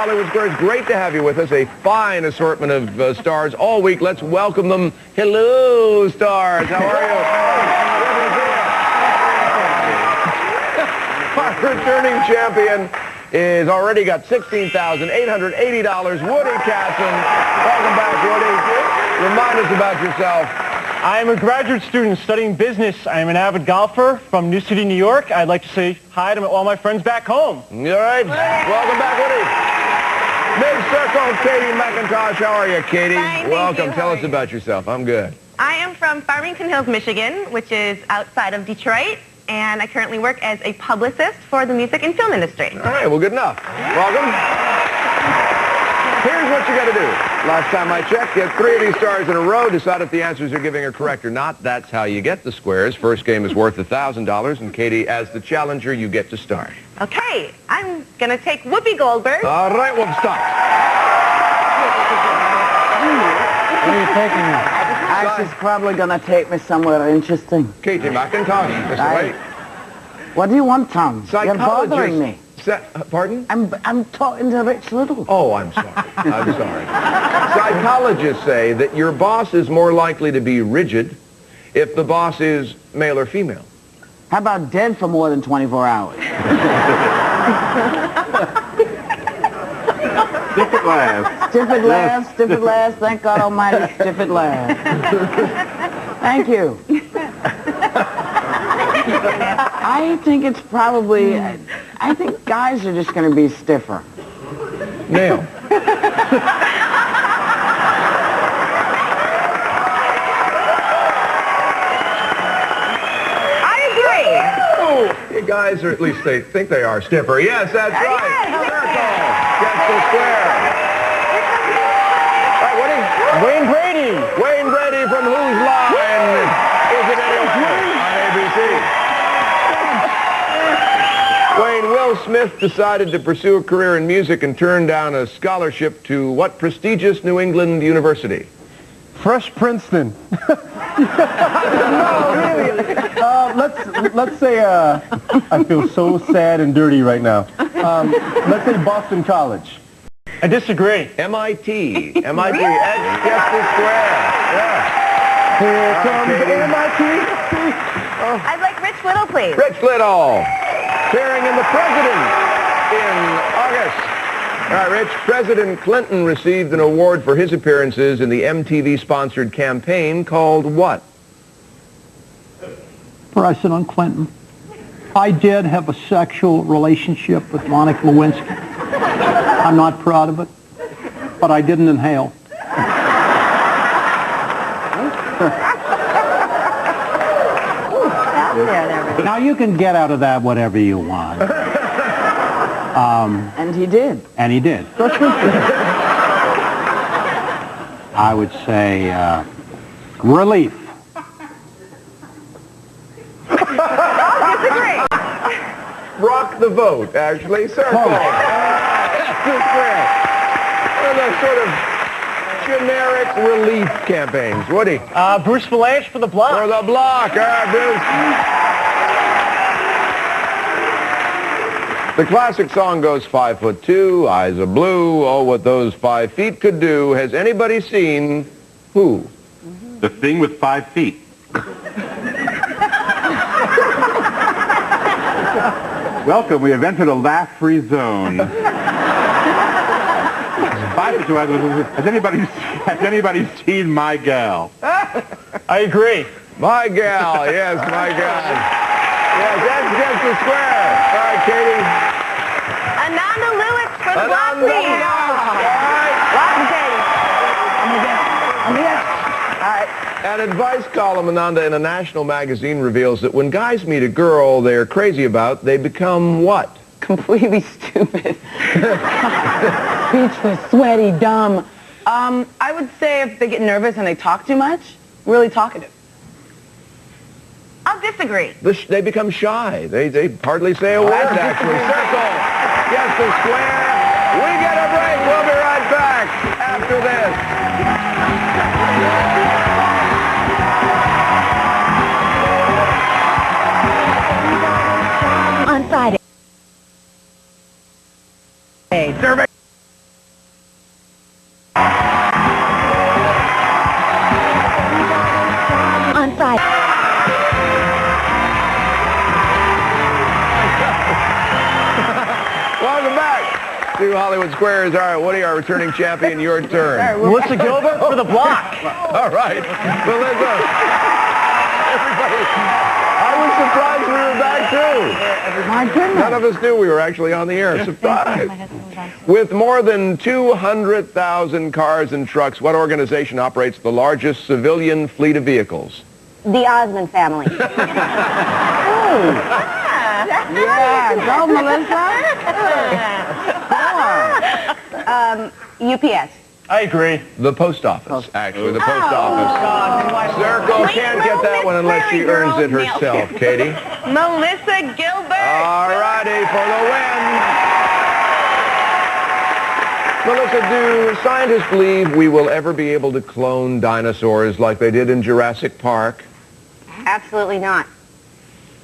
Hollywood Squares. Great to have you with us. A fine assortment of stars all week. Let's welcome them. Hello, stars. How are you? Our returning champion is already got $16,880. Woody Casson. Welcome back, Woody. Remind us about yourself. I am a graduate student studying business. I am an avid golfer from New City, New York. I'd like to say hi to all my friends back home. All right. Welcome back, Woody. Mid-circle, Katie McIntosh. How are you, Katie? Fine, welcome. you. Tell us about yourself. I'm good. I am from Farmington Hills, Michigan, which is outside of Detroit, and I currently work as a publicist for the music and film industry. All right. Well, good enough. Welcome. Here's what you got to do. Last time I checked, get 3 of these stars in a row. Decide if the answers you're giving are correct or not. That's how you get the squares. First game is worth $1,000, and Katie, as the challenger, you get to start. Okay, I'm going to take Whoopi Goldberg. All right, well, stop. What are you taking me? She's probably going to take me somewhere interesting. Katie McIntosh. This way. What do you want, Tom? You're bothering me. Pardon? I'm talking to Rich Little. Oh, I'm sorry. I'm sorry. Psychologists say that your boss is more likely to be rigid if the boss is male or female. How about dead for more than 24 hours? Stiff at last. Stiff at last, stiff at last. Thank God Almighty, stiff at last. Thank you. I think it's probably, I think guys are just going to be stiffer. Neil. I agree. Oh, you guys are, at least they think they are stiffer. Yes, that's right. Circle. Gets the square. All right, Woody. Wayne Brady. Wayne Brady from Whose Line Is It Anyway? On ABC. Wayne, Will Smith decided to pursue a career in music and turned down a scholarship to what prestigious New England university? Fresh Princeton. No, really. Let's say, I feel so sad and dirty right now. Let's say Boston College. I disagree. MIT. MIT. X gets the square. Yeah. Here comes MIT. I'd like Rich Little, please. Rich Little. Appearing in The President in August. All right, Rich. President Clinton received an award for his appearances in the MTV-sponsored campaign called what? President Clinton. I did have a sexual relationship with Monica Lewinsky. I'm not proud of it, but I didn't inhale. Now you can get out of that whatever you want. And he did. And he did. I would say relief. Rock the vote, actually. Circle. That's the square. One of those sort of generic relief campaigns. Woody. Bruce Vilanch for The Block. For The Block. All right, Bruce. The classic song goes 5'2", eyes are blue, oh, what those 5 feet could do. Has anybody seen who? The Thing with 5 feet. Welcome, we have entered a laugh-free zone. 5'2", has anybody seen My Gal? I agree. My Gal, yes, My Gal. Yes, that's against the square. All right, Katie. Ananda Lewis for The Block, Ananda. please. All right. Welcome, Katie. I'm here. All right. An advice column, Ananda, in a national magazine reveals that when guys meet a girl they're crazy about, they become what? Completely stupid. Speechless, sweaty, dumb. I would say if they get nervous and they talk too much, really talkative. I'll disagree. They become shy. They hardly say a word, actually. Circle. Yes, the square. We get a break. We'll be right back after this. On Friday. Survey. 2 Hollywood Squares. All right, Woody, our returning champion, your turn. Melissa Gilbert for the block. All right, Melissa. Everybody, I was surprised we were back, too. My goodness. None of us knew we were actually on the air. Surprise. With more than 200,000 cars and trucks, what organization operates the largest civilian fleet of vehicles? The Osmond family. Yeah, go, Melissa. UPS. I agree. The post office, actually, the post office. Circle can't get that one unless she earns it herself, Katie. Melissa Gilbert. All righty, for the win. Melissa, do scientists believe we will ever be able to clone dinosaurs like they did in Jurassic Park? Absolutely not.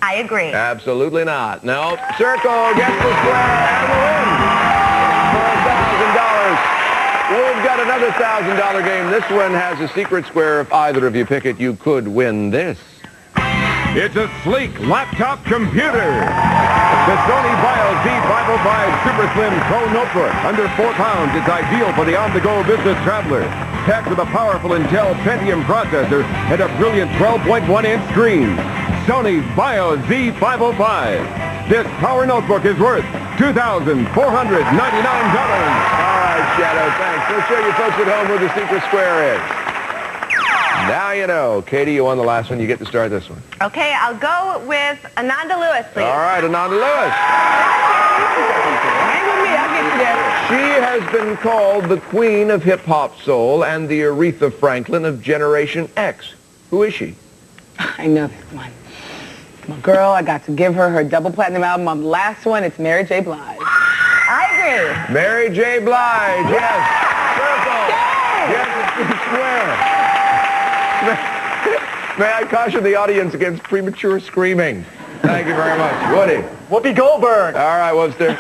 I agree. Absolutely not. No. Circle gets the square and the win for $1,000. We've got another $1,000 game. This one has a secret square. If either of you pick it, you could win this. It's a sleek laptop computer. The Sony Vaio Z505 Super Slim Pro Notebook. Under 4 pounds, it's ideal for the on-the-go business traveler. Packed with a powerful Intel Pentium processor and a brilliant 12.1-inch screen. Sony Vaio Z505. This power notebook is worth $2,499. All right, Shadow, thanks. Let's show you folks at home where the secret square is. Now you know. Katie, you won the last one. You get to start this one. Okay, I'll go with Ananda Lewis, please. All right, Ananda Lewis. Hang with me. I'll get you there. She has been called the queen of hip-hop soul and the Aretha Franklin of Generation X. Who is she? I know this one. My girl, I got to give her her double platinum album. My last one, it's Mary J. Blige. I agree. Mary J. Blige, yes. Circle. Yes, it's the square. May I caution the audience against premature screaming? Thank you very much. Woody. Whoopi Goldberg. All right, Webster.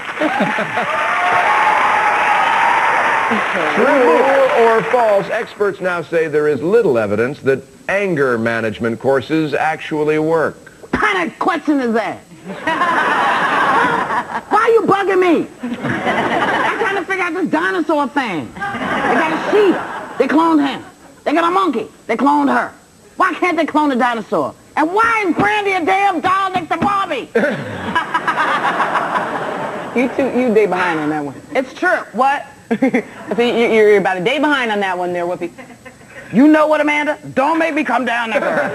True or false, experts now say there is little evidence that anger management courses actually work. What kind of question is that? Why are you bugging me? I'm trying to figure out this dinosaur thing. They got a sheep. They cloned him. They got a monkey. They cloned her. Why can't they clone a dinosaur? And why is Brandy a damn doll next to Barbie? you day behind on that one. It's true. What? You're about a day behind on that one there, Whoopi. You know what, Amanda? Don't make me come down there.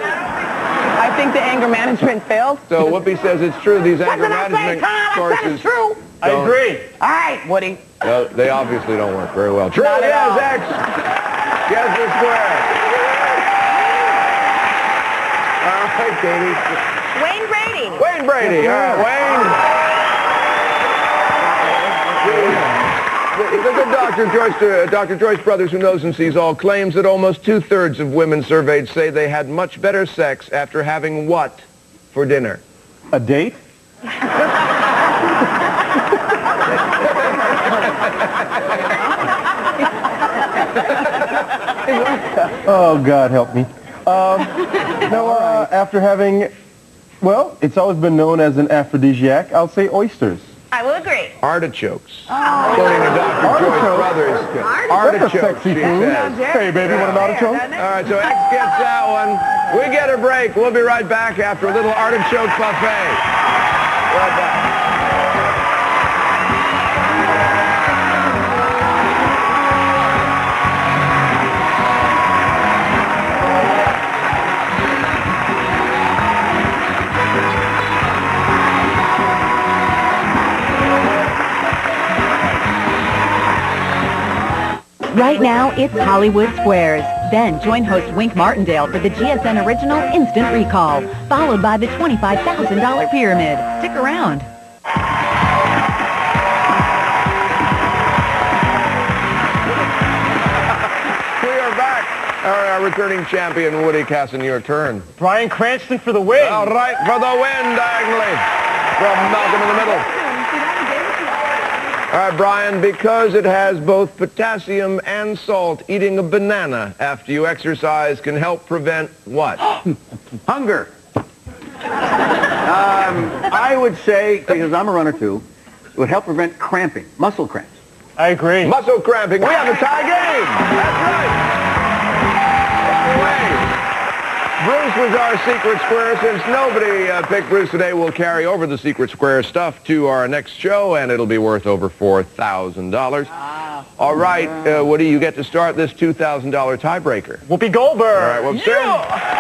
I think the anger management fails. So Whoopi says it's true. These anger management courses. I said it's true. I agree. All right, Woody. No, they obviously don't work very well. True, Not at all. yes, X. Guess the square. All right, Katie. Wayne Brady. Wayne Brady. All right, Wayne. The good Dr. Joyce Brothers, who knows and sees all, claims that almost 2/3 of women surveyed say they had much better sex after having what for dinner? A date? Oh, God help me. After having, well, it's always been known as an aphrodisiac. I'll say oysters. I will agree. Artichokes. According to Dr. Joyce Brothers. That's a sexy she food. says. Hey, baby, want an artichoke? All right, so X gets that one. We get a break. We'll be right back after a little artichoke buffet. Right back. Right now, it's Hollywood Squares. Then join host Wink Martindale for the GSN Original Instant Recall, followed by the $25,000 Pyramid. Stick around. We are back. All right, our returning champion, Woody Casson, your turn. Brian Cranston for the win. All right, for the win, diagonally. From Malcolm in the middle. All right, Brian, because it has both potassium and salt, eating a banana after you exercise can help prevent what? Hunger. I would say, because I'm a runner too, it would help prevent cramping, muscle cramps. I agree. Muscle cramping. We have a tie game. That's right. Bruce was our secret square. Since nobody picked Bruce today, we'll carry over the secret square stuff to our next show, and it'll be worth over $4,000. All right, Woody, you get to start this $2,000 tiebreaker. Whoopi Goldberg. All right, Whoopsie.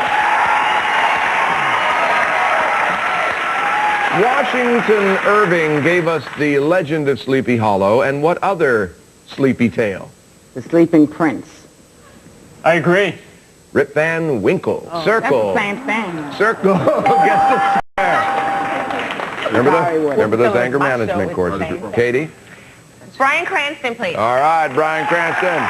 Washington Irving gave us the legend of Sleepy Hollow, and what other sleepy tale? The Sleeping Prince. I agree. Rip Van Winkle. Circle. That's the same thing. Circle gets the square. Remember those anger management courses. Katie? Bryan Cranston, please. All right, Bryan Cranston.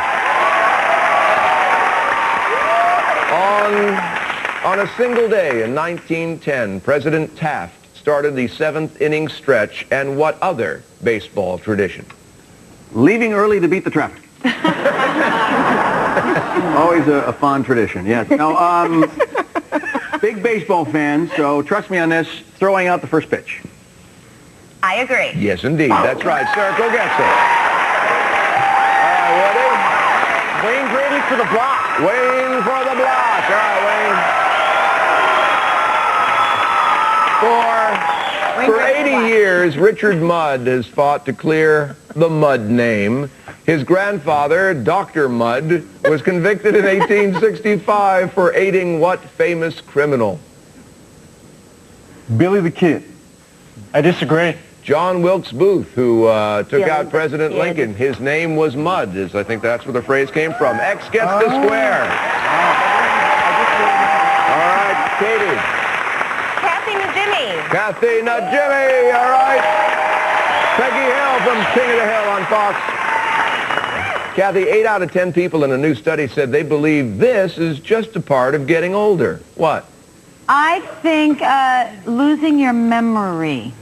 On a single day in 1910, President Taft started the 7th inning stretch, and what other baseball tradition? Leaving early to beat the traffic. Always a fond tradition, yes. Now, big baseball fan, so trust me on this, throwing out the first pitch. I agree. Yes, indeed. That's right. Circle gets it. All right, Woody. Wayne Greeley for the block. Wayne for the block. All right, Wayne. For 80 years, Richard Mudd has fought to clear the Mudd name. His grandfather, Dr. Mudd, was convicted in 1865 for aiding what famous criminal? Billy the Kid. I disagree. John Wilkes Booth, who took out President Lincoln. His name was Mudd, I think that's where the phrase came from. X gets the square. All right, Katie. Kathy Najimy. Kathy Najimy, all right. Peggy Hill from King of the Hill on Fox. Kathy, 8 out of 10 people in a new study said they believe this is just a part of getting older. What? I think losing your memory.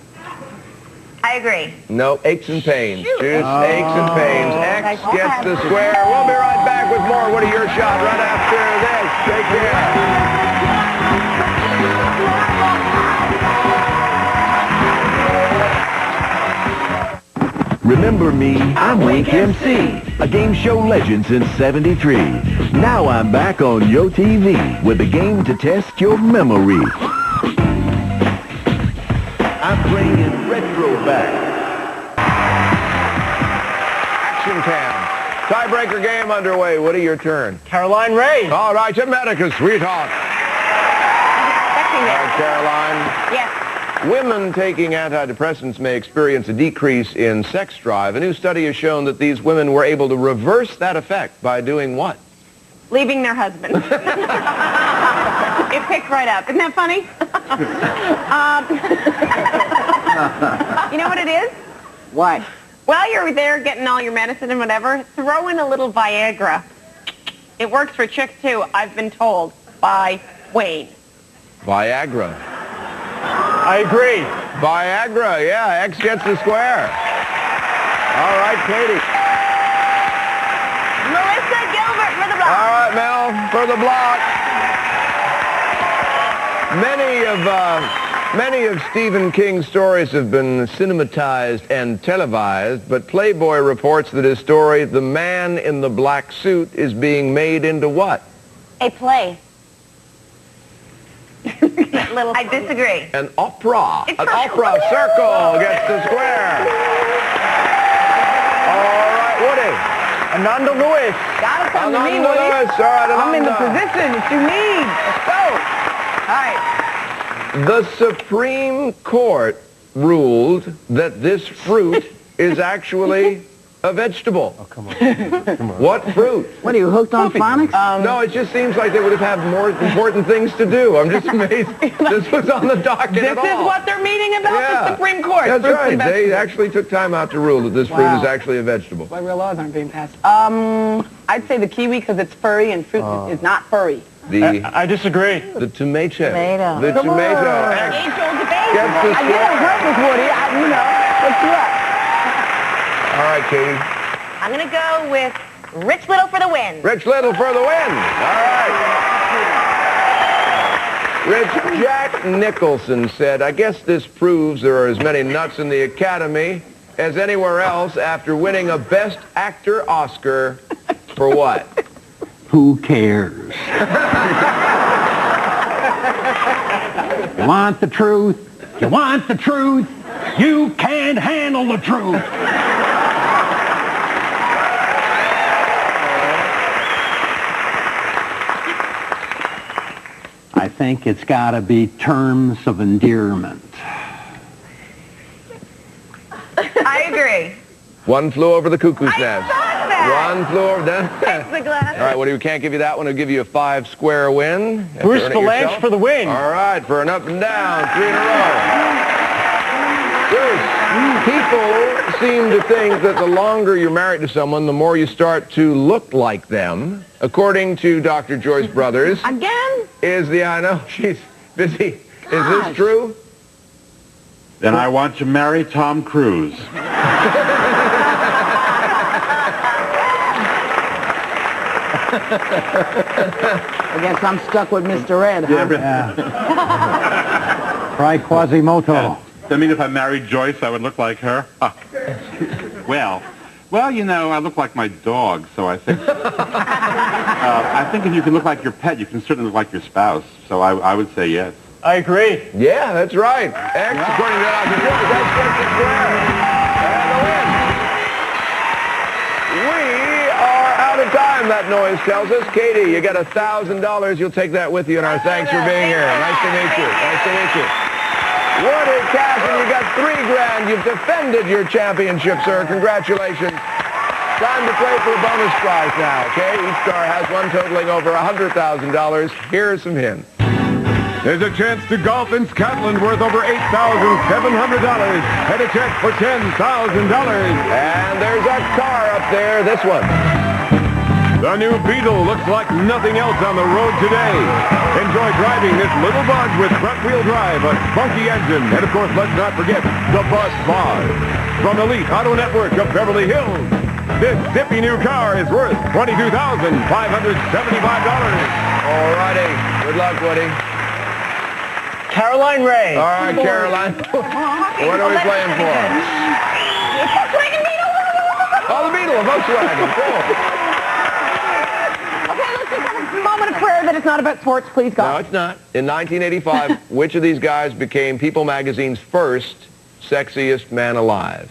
I agree. No, aches and pains. Just aches and pains. X gets the square. We'll be right back with more. What are your shot right after this? Take care. Remember me, I'm Wink MC, a game show legend since '73. Now I'm back on Yo TV with a game to test your memory. I'm bringing retro back. Action cam. Tiebreaker game underway. What are your turn? Caroline Ray. All right, America, sweetheart. All right, Caroline. Yes. Women taking antidepressants may experience a decrease in sex drive. A new study has shown that these women were able to reverse that effect by doing what? Leaving their husband. It picked right up. Isn't that funny? You know what it is? What? While you're there getting all your medicine and whatever, throw in a little Viagra. It works for chicks too, I've been told, by Wayne. Viagra. I agree. Viagra, yeah. X gets the square. All right, Katie. Melissa Gilbert for the block. All right, Mel, for the block. Many of Stephen King's stories have been cinematized and televised, but Playboy reports that his story, The Man in the Black Suit, is being made into what? A play. I disagree. An opera. It's An for opera. Circle gets the square. All right, Woody. Ananda Lewis. Gotta come to me, Ananda Woody. Lewis. All right, I'm in the Ananda. position that you need. Let's go. All right. The Supreme Court ruled that this fruit is actually a vegetable. Oh, come on. What fruit? What are you, hooked on phonics? No, it just seems like they would have had more important things to do. I'm just amazed this was on the docket at all. This is what they're meeting about, Yeah. the Supreme Court. That's Fruits right. and They vegetables. actually took time out to rule that this fruit Wow. is actually a vegetable. Why real laws aren't being passed? I'd say the kiwi because it's furry and fruit is not furry. I disagree. The tomato. Tomato. The Come tomato. on. X Age-old debate. gets the I did it on square. purpose, Woody. What's you up? All right, Katie. I'm going to go with Rich Little for the win. Rich Little for the win. All right. Rich, Jack Nicholson said, I guess this proves there are as many nuts in the academy as anywhere else after winning a Best Actor Oscar for what? Who cares? You want the truth? You want the truth? You can't handle the truth. I think it's got to be terms of endearment. I agree. One flew over the cuckoo's I nest. thought that. One flew over the... Takes the glass. All right, well, we can't give you that one. We'll give you a 5-square win. Bruce Valanche for the win. All right, for an up and down, 3 in a row. Bruce, people seem to think that the longer you're married to someone, the more you start to look like them. According to Dr. Joyce Brothers... Again? I know, she's busy. Is this true? Then I want to marry Tom Cruise. I guess I'm stuck with Mr. Ed, huh? Try Quasimodo. I mean, if I married Joyce, I would look like her? Well, you know, I look like my dog, so I think... I think if you can look like your pet, you can certainly look like your spouse. So I would say yes. I agree. Yeah, that's right. X, according to Dr. Joyce, that's Dr. Square. And the win. We are out of time, that noise tells us. Katie, you got $1,000. You'll take that with you, and our thanks for being here. Nice to meet you. Nice to meet you. Woody Casson, you got $3,000. You've defended your championship, sir. Congratulations. Time to play for a bonus prize now, okay? Each star has one totaling over $100,000. Here are some hints. There's a chance to golf in Scotland worth over $8,700 and a check for $10,000. And there's a car up there, this one. The new Beetle looks like nothing else on the road today. Enjoy driving this little bug with front-wheel drive, a spunky engine, and of course, let's not forget the Bus Bar. From Elite Auto Network of Beverly Hills, this zippy new car is worth $22,575. All righty. Good luck, Woody. Caroline Ray. All right, Caroline. What are we playing for? Volkswagen Beetle. Oh, the Beetle, a Volkswagen. Cool. Okay, let's just have a moment of prayer that it's not about sports. Please, God. No, it's not. In 1985, which of these guys became People magazine's first sexiest man alive?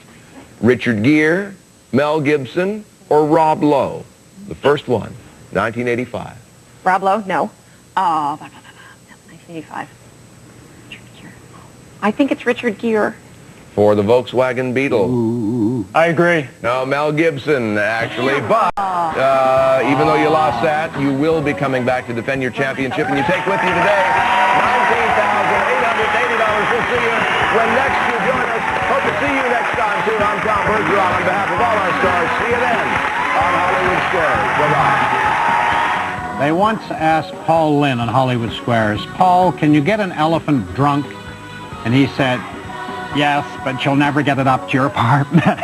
Richard Gere, Mel Gibson, or Rob Lowe? The first one, 1985. Rob Lowe? No. 1985. I think it's Richard Gere. For the Volkswagen Beetle. I agree. No, Mel Gibson, actually. But even though you lost that, you will be coming back to defend your championship. And you take with you today $19,880. We'll see you when next you join us. Hope to see you next time, too. I'm Tom Bergeron on behalf of all our stars. See you then on Hollywood Squares. Bye-bye. They once asked Paul Lynn on Hollywood Squares, Paul, can you get an elephant drunk? And he said, yes, but you'll never get it up to your apartment.